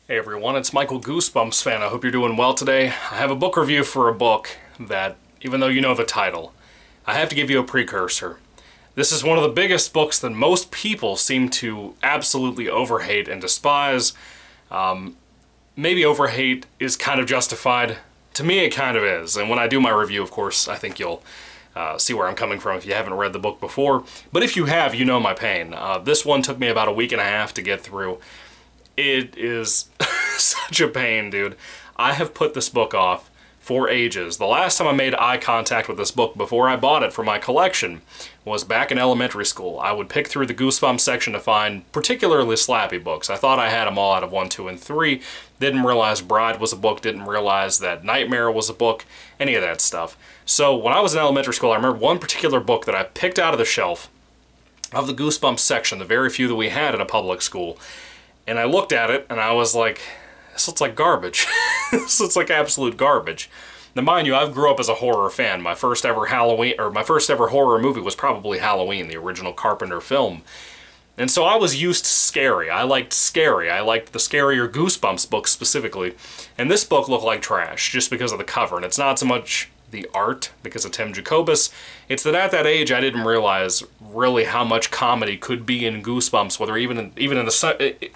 Hey everyone, it's Michael GoosebumpsFan. I hope you're doing well today. I have a book review for a book that, even though you know the title, I have to give you a precursor. This is one of the biggest books that most people seem to absolutely overhate and despise. Maybe overhate is kind of justified. To me, it kind of is. And when I do my review, of course, I think you'll see where I'm coming from if you haven't read the book before. But if you have, you know my pain. This one took me about a week and a half to get through. It is such a pain, dude. I have put this book off for ages. The last time I made eye contact with this book before I bought it for my collection was back in elementary school. I would pick through the Goosebumps section to find particularly slappy books. I thought I had them all out of 1, 2, and 3. Didn't realize Bride was a book, didn't realize that Nightmare was a book, any of that stuff. So when I was in elementary school, I remember one particular book that I picked out of the shelf of the Goosebumps section, the very few that we had in a public school. And I looked at it, and I was like, this looks like garbage. This looks like absolute garbage. Now, mind you, I've grew up as a horror fan. My first ever horror movie was probably Halloween, the original Carpenter film. And so I was used to scary. I liked scary. I liked the scarier Goosebumps books specifically. And this book looked like trash, just because of the cover. And it's not so much the art, because of Tim Jacobus. It's that at that age, I didn't realize really how much comedy could be in Goosebumps, whether even in the...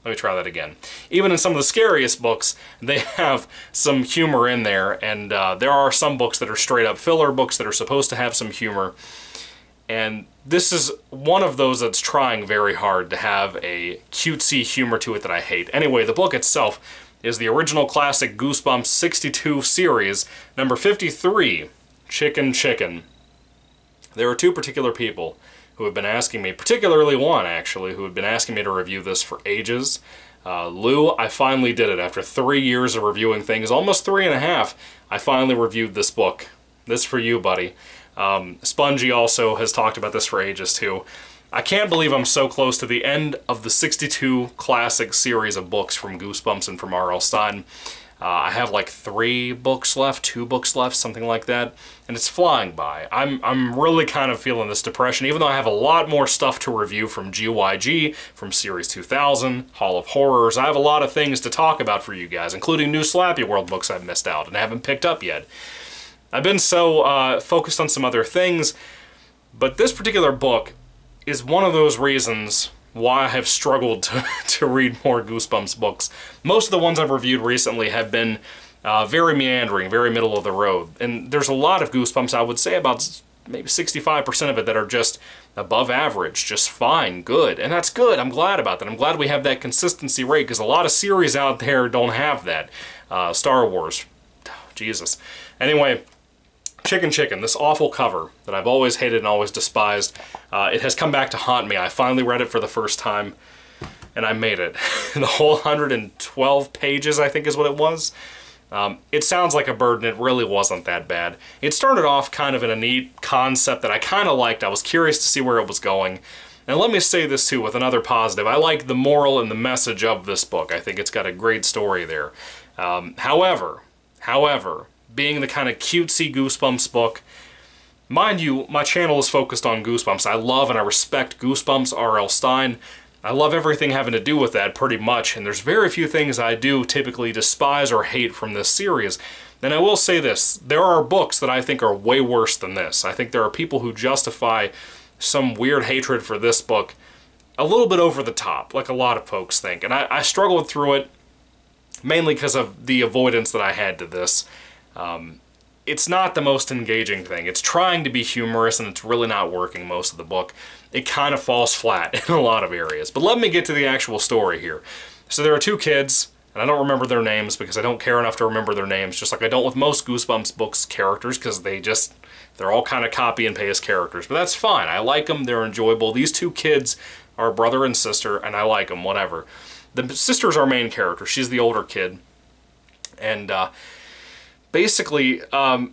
Let me try that again. Even in some of the scariest books, they have some humor in there, and there are some books that are straight up filler books that are supposed to have some humor, and this is one of those that's trying very hard to have a cutesy humor to it that I hate. Anyway, the book itself is the original classic Goosebumps 62 series, number 53, Chicken Chicken. There are two particular people who have been asking me, particularly one actually, who had been asking me to review this for ages. Lou, I finally did it. After 3 years of reviewing things, almost 3.5, I finally reviewed this book. This for you, buddy. Spongy also has talked about this for ages too. I can't believe I'm so close to the end of the 62 classic series of books from Goosebumps and from R.L. Stine. I have like 3 books left, 2 books left, something like that, and it's flying by. I'm really kind of feeling this depression, even though I have a lot more stuff to review from GYG, from Series 2000, Hall of Horrors. I have a lot of things to talk about for you guys, including new Slappy World books I've missed out and haven't picked up yet. I've been so focused on some other things, but this particular book is one of those reasons why I have struggled to read more Goosebumps books. Most of the ones I've reviewed recently have been very meandering, very middle of the road. And there's a lot of Goosebumps, I would say about maybe 65% of it, that are just above average, just fine, good. And that's good, I'm glad about that. I'm glad we have that consistency rate, because a lot of series out there don't have that. Star Wars, Jesus. Anyway, Chicken Chicken, this awful cover that I've always hated and always despised, it has come back to haunt me. I finally read it for the first time, and I made it. The whole 112 pages, I think is what it was. It sounds like a burden. It really wasn't that bad. It started off kind of in a neat concept that I kind of liked. I was curious to see where it was going. And let me say this too with another positive. I like the moral and the message of this book. I think it's got a great story there. However, being the kind of cutesy Goosebumps book, mind you, my channel is focused on Goosebumps. I love and I respect Goosebumps, R.L. Stine. I love everything having to do with that pretty much, and there's very few things I do typically despise or hate from this series. And I will say this, there are books that I think are way worse than this. I think there are people who justify some weird hatred for this book a little bit over the top, like a lot of folks think. And I struggled through it mainly because of the avoidance that I had to this. It's not the most engaging thing. It's trying to be humorous, and it's really not working most of the book. It kind of falls flat in a lot of areas. But let me get to the actual story here. So there are 2 kids, and I don't remember their names because I don't care enough to remember their names, just like I don't with most Goosebumps books characters, because they're all kind of copy and paste characters. But that's fine. I like them. They're enjoyable. These 2 kids are brother and sister, and I like them, whatever. The sister's our main character. She's the older kid. And, basically,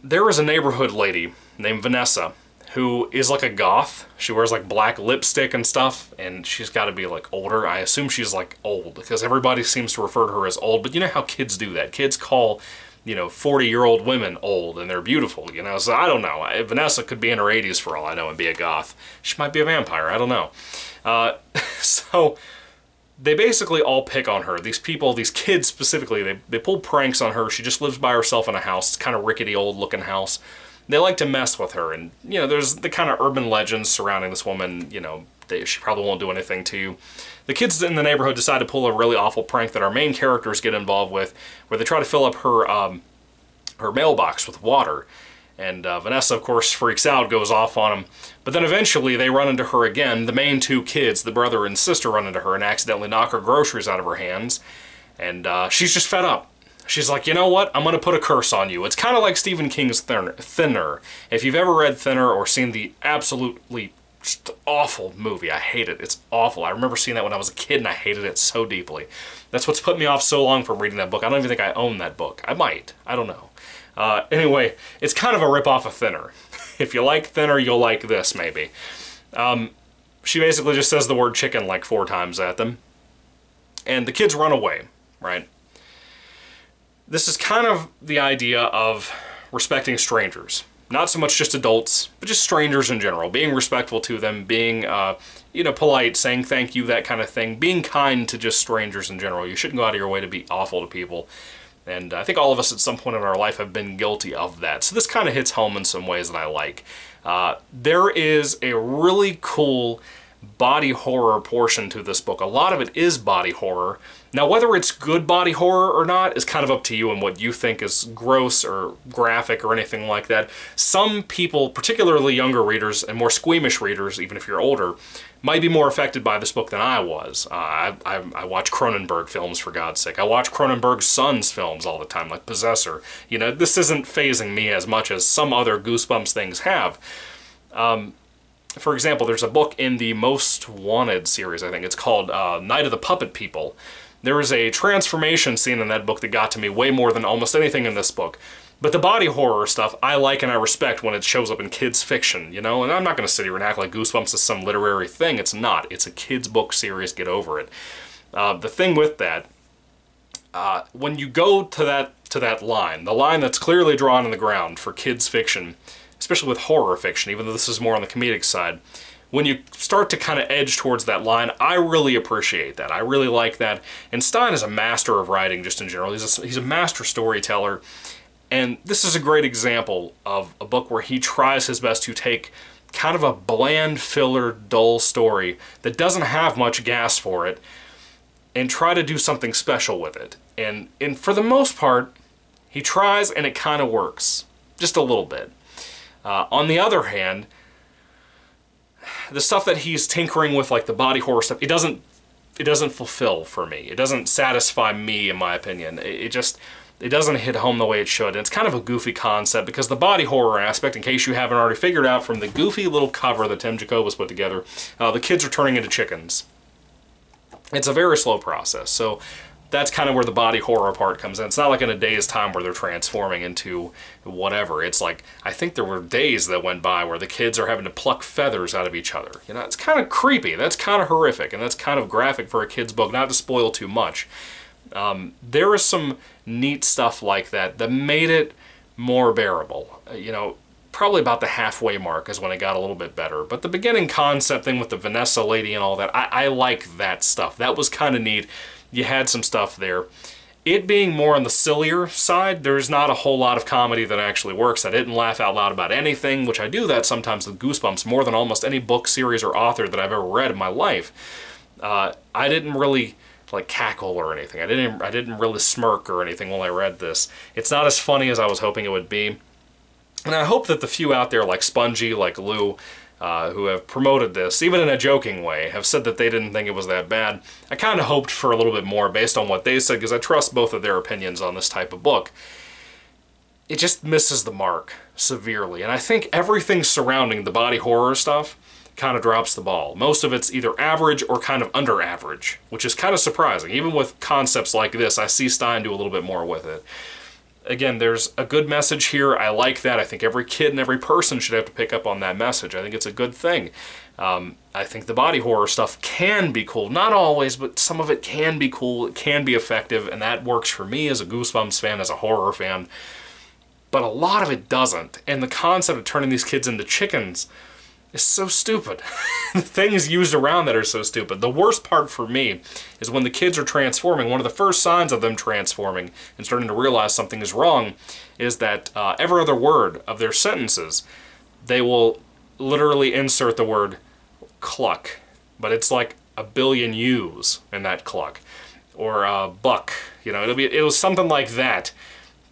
there is a neighborhood lady named Vanessa who is like a goth. She wears like black lipstick and stuff, and she's got to be like older. I assume she's like old because everybody seems to refer to her as old, but you know how kids do that. Kids call, you know, 40-year-old women old, and they're beautiful, you know, so I don't know. Vanessa could be in her 80s for all I know and be a goth. She might be a vampire, I don't know. So they basically all pick on her. These people, these kids specifically, they pull pranks on her. She just lives by herself in a house. It's kind of rickety old looking house. They like to mess with her, and you know, there's the kind of urban legends surrounding this woman. You know, she probably won't do anything to you. The kids in the neighborhood decide to pull a really awful prank that our main characters get involved with, where they try to fill up her her mailbox with water. And Vanessa, of course, freaks out, goes off on him. But then eventually they run into her again. The main two kids, the brother and sister, run into her and accidentally knock her groceries out of her hands. And she's just fed up. She's like, you know what? I'm going to put a curse on you. It's kind of like Stephen King's Thinner. If you've ever read Thinner or seen the absolutely just awful movie, I hate it. It's awful. I remember seeing that when I was a kid and I hated it so deeply. That's what's put me off so long from reading that book. I don't even think I own that book. I might. I don't know. Anyway, it's kind of a rip-off of Thinner. If you like Thinner, you'll like this, maybe. She basically just says the word chicken like 4 times at them. And the kids run away, right? This is kind of the idea of respecting strangers. Not so much just adults, but just strangers in general. Being respectful to them, being, you know, polite, saying thank you, that kind of thing. Being kind to just strangers in general. You shouldn't go out of your way to be awful to people. And I think all of us at some point in our life have been guilty of that. So this kind of hits home in some ways that I like. There is a really cool body horror portion to this book. A lot of it is body horror. Now, whether it's good body horror or not is kind of up to you and what you think is gross or graphic or anything like that. Some people, particularly younger readers and more squeamish readers, even if you're older, might be more affected by this book than I was. I watch Cronenberg films, for God's sake. I watch Cronenberg's son's films all the time, like Possessor. You know, this isn't fazing me as much as some other Goosebumps things have. For example, there's a book in the Most Wanted series, I think. It's called Night of the Puppet People. There is a transformation scene in that book that got to me way more than almost anything in this book. But the body horror stuff I like and I respect when it shows up in kids' fiction, you know? And I'm not going to sit here and act like Goosebumps is some literary thing. It's not. It's a kids' book series. Get over it. The thing with that, when you go to that line, the line that's clearly drawn in the ground for kids' fiction, especially with horror fiction, even though this is more on the comedic side, when you start to kind of edge towards that line, I really appreciate that. I really like that. And Stein is a master of writing just in general. He's a master storyteller. And this is a great example of a book where he tries his best to take kind of a bland, filler, dull story that doesn't have much gas for it and try to do something special with it. And for the most part, he tries and it kind of works. Just a little bit. On the other hand, the stuff that he's tinkering with, like the body horror stuff, it doesn't fulfill for me. It doesn't satisfy me, in my opinion. It doesn't hit home the way it should. And it's kind of a goofy concept because the body horror aspect, in case you haven't already figured out from the goofy little cover that Tim Jacobus put together, the kids are turning into chickens. It's a very slow process. So that's kind of where the body horror part comes in. It's not like in a day's time where they're transforming into whatever. It's like, I think there were days that went by where the kids are having to pluck feathers out of each other. You know, it's kind of creepy. That's kind of horrific, and that's kind of graphic for a kid's book, not to spoil too much. There is some neat stuff like that that made it more bearable. You know, probably about the halfway mark is when it got a little bit better. But the beginning concept thing with the Vanessa lady and all that, I like that stuff. That was kind of neat. You had some stuff there. It being more on the sillier side, there's not a whole lot of comedy that actually works. I didn't laugh out loud about anything, which I do that sometimes with Goosebumps more than almost any book, series, or author that I've ever read in my life. I didn't really like cackle or anything. I didn't really smirk or anything while I read this. It's not as funny as I was hoping it would be. And I hope that the few out there like Spongy, like Lou, who have promoted this, even in a joking way, have said that they didn't think it was that bad. I kind of hoped for a little bit more based on what they said, because I trust both of their opinions on this type of book. It just misses the mark severely, and I think everything surrounding the body horror stuff kind of drops the ball. Most of it's either average or kind of under average, which is kind of surprising. Even with concepts like this, I see Stein do a little bit more with it. Again, there's a good message here. I like that. I think every kid and every person should have to pick up on that message. I think it's a good thing. I think the body horror stuff can be cool. Not always, but some of it can be cool. It can be effective, and that works for me as a Goosebumps fan, as a horror fan. But a lot of it doesn't. And the concept of turning these kids into chickens, is so stupid. The things used around that are so stupid. The worst part for me is when the kids are transforming. One of the first signs of them transforming and starting to realize something is wrong is that every other word of their sentences, they will literally insert the word cluck. But it's like a billion U's in that cluck. Or buck. You know, it was something like that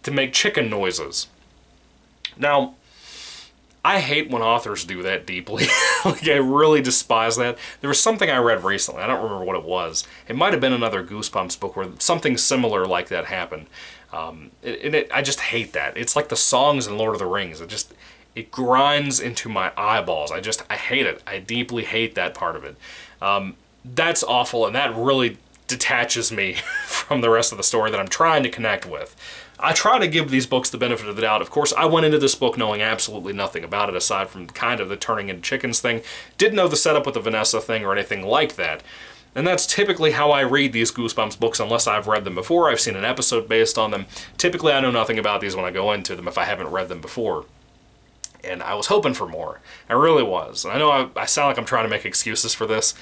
to make chicken noises. Now, I hate when authors do that deeply. Like, I really despise that. There was something I read recently. I don't remember what it was. It might have been another Goosebumps book where something similar like that happened. I just hate that. It's like the songs in Lord of the Rings. It grinds into my eyeballs. I hate it. I deeply hate that part of it. That's awful, and that really detaches me from the rest of the story that I'm trying to connect with. I try to give these books the benefit of the doubt. Of course, I went into this book knowing absolutely nothing about it aside from kind of the turning into chickens thing. Didn't know the setup with the Vanessa thing or anything like that. And that's typically how I read these Goosebumps books unless I've read them before. I've seen an episode based on them. Typically, I know nothing about these when I go into them if I haven't read them before. And I was hoping for more. I really was. And I know I sound like I'm trying to make excuses for this.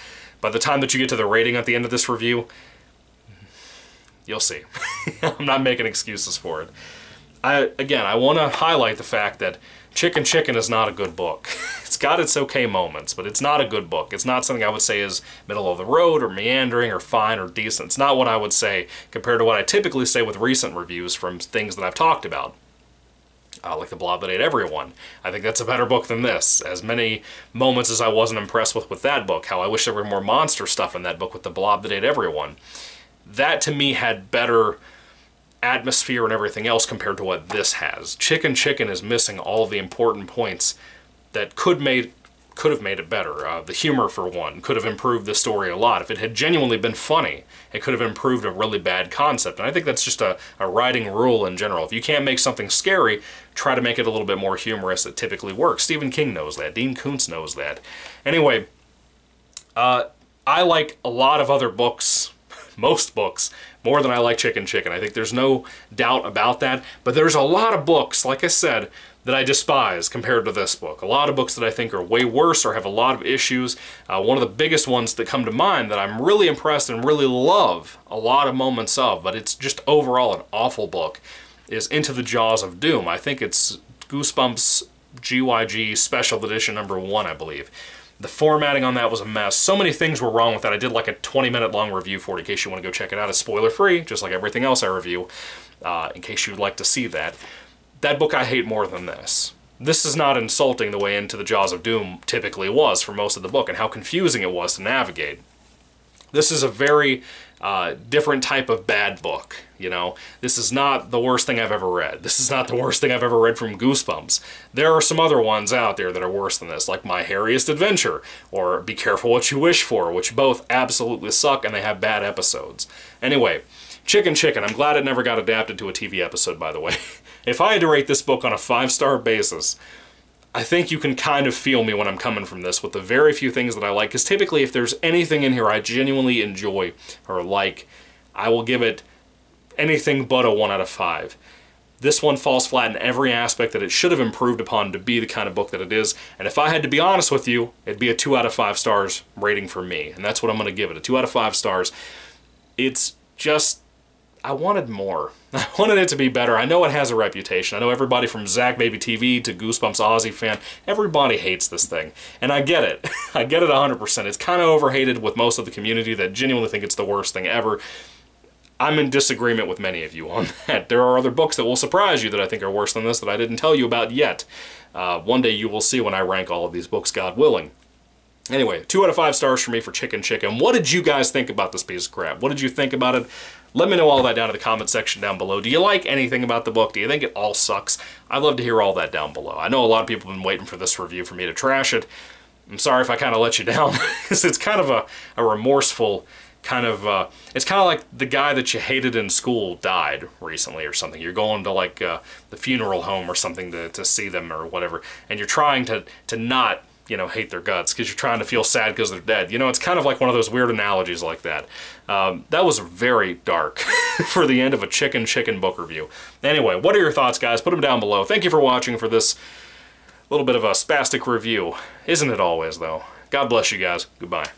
By the time that you get to the rating at the end of this review, you'll see. I'm not making excuses for it. Again, I want to highlight the fact that Chicken Chicken is not a good book. It's got its okay moments, but it's not a good book. It's not something I would say is middle of the road or meandering or fine or decent. It's not what I would say compared to what I typically say with recent reviews from things that I've talked about. Like The Blob That Ate Everyone. I think that's a better book than this. As many moments as I wasn't impressed with that book. How I wish there were more monster stuff in that book with The Blob That Ate Everyone. That to me had better atmosphere and everything else compared to what this has. Chicken Chicken is missing all of the important points that could have made it better. The humor, for one, could have improved the story a lot. If it had genuinely been funny, it could have improved a really bad concept. And I think that's just a writing rule in general. If you can't make something scary, try to make it a little bit more humorous. It typically works. Stephen King knows that. Dean Koontz knows that. Anyway, I like a lot of other books, most books, more than I like Chicken Chicken. I think there's no doubt about that. But there's a lot of books, like I said, that I despise compared to this book. A lot of books that I think are way worse or have a lot of issues. One of the biggest ones that come to mind that I'm really impressed and really love a lot of moments of, but it's just overall an awful book, is Into the Jaws of Doom. I think it's Goosebumps GYG Special Edition #1, I believe. The formatting on that was a mess. So many things were wrong with that. I did like a 20-minute long review for it in case you want to go check it out. It's spoiler-free, just like everything else I review, in case you'd like to see that. That book I hate more than this. This is not insulting the way Into the Jaws of Doom typically was for most of the book and how confusing it was to navigate. This is a very different type of bad book, you know. This is not the worst thing I've ever read. This is not the worst thing I've ever read from Goosebumps. There are some other ones out there that are worse than this, like My Hairiest Adventure, or Be Careful What You Wish For, which both absolutely suck and they have bad episodes. Anyway, Chicken Chicken, I'm glad it never got adapted to a TV episode, by the way. If I had to rate this book on a 5-star basis, I think you can kind of feel me when I'm coming from this with the very few things that I like, because typically if there's anything in here I genuinely enjoy or like, I will give it anything but a 1 out of 5. This one falls flat in every aspect that it should have improved upon to be the kind of book that it is, and if I had to be honest with you, it'd be a 2 out of 5 stars rating for me, and that's what I'm going to give it, a 2 out of 5 stars. It's just, I wanted more. I wanted it to be better. I know it has a reputation. I know everybody from Zach Baby TV to Goosebumps Aussie fan, everybody hates this thing. And I get it. I get it 100%. It's kind of overhated with most of the community that genuinely think it's the worst thing ever. I'm in disagreement with many of you on that. There are other books that will surprise you that I think are worse than this that I didn't tell you about yet. One day you will see when I rank all of these books, God willing. Anyway, 2 out of 5 stars for me for Chicken Chicken. What did you guys think about this piece of crap? What did you think about it? Let me know all that down in the comment section down below. Do you like anything about the book? Do you think it all sucks? I'd love to hear all that down below. I know a lot of people have been waiting for this review for me to trash it. I'm sorry if I kind of let you down. It's kind of a remorseful kind of... it's kind of like the guy that you hated in school died recently or something. You're going to like the funeral home or something to see them or whatever, and you're trying to not, you know, hate their guts because you're trying to feel sad because they're dead. You know, it's kind of like one of those weird analogies like that. That was very dark for the end of a Chicken Chicken book review. Anyway, what are your thoughts, guys? Put them down below. Thank you for watching for this little bit of a spastic review. Isn't it always, though? God bless you guys. Goodbye.